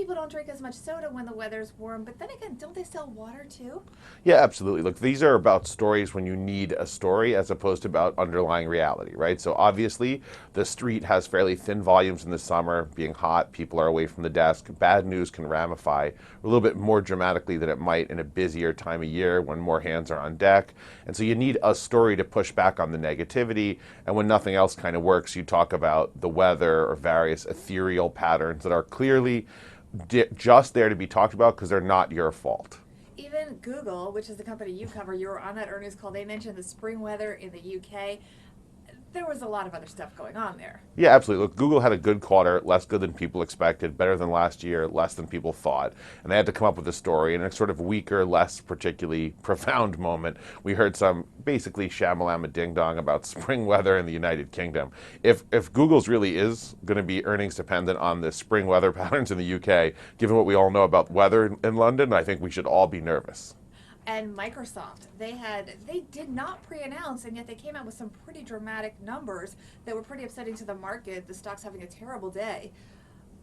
people don't drink as much soda when the weather's warm, but then again, don't they sell water too? Yeah, absolutely. Look, these are about stories when you need a story as opposed to about underlying reality, right? So obviously, the street has fairly thin volumes in the summer, being hot, people are away from the desk. Bad news can ramify a little bit more dramatically than it might in a busier time of year when more hands are on deck. And so you need a story to push back on the negativity. And when nothing else kind of works, you talk about the weather or various ethereal patterns that are clearly just there to be talked about because they're not your fault. Even Google, which is the company you cover, you were on that earnings call. They mentioned the spring weather in the UK. There was a lot of other stuff going on there. Yeah, absolutely. Look, Google had a good quarter, less good than people expected, better than last year, less than people thought. And they had to come up with a story. In a sort of weaker, less particularly profound moment, we heard some basically shamalama ding dong about spring weather in the United Kingdom. If Google's really is going to be earnings dependent on the spring weather patterns in the UK, given what we all know about weather in London, I think we should all be nervous. And Microsoft, they did not pre-announce, and yet they came out with some pretty dramatic numbers that were pretty upsetting to the market. The stock's having a terrible day.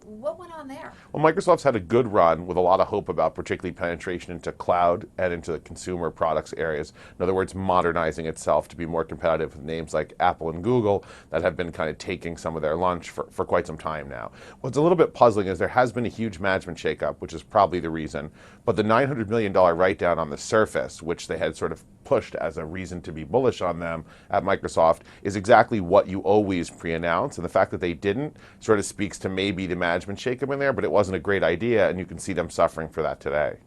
What went on there? Well, Microsoft's had a good run with a lot of hope about particularly penetration into cloud and into the consumer products areas. In other words, modernizing itself to be more competitive with names like Apple and Google that have been kind of taking some of their lunch for quite some time now. What's a little bit puzzling is there has been a huge management shakeup, which is probably the reason, but the $900 million write-down on the surface, which they had sort of pushed as a reason to be bullish on them at Microsoft, is exactly what you always pre-announce. And the fact that they didn't sort of speaks to maybe the management shakeup in there, but it wasn't a great idea, and you can see them suffering for that today.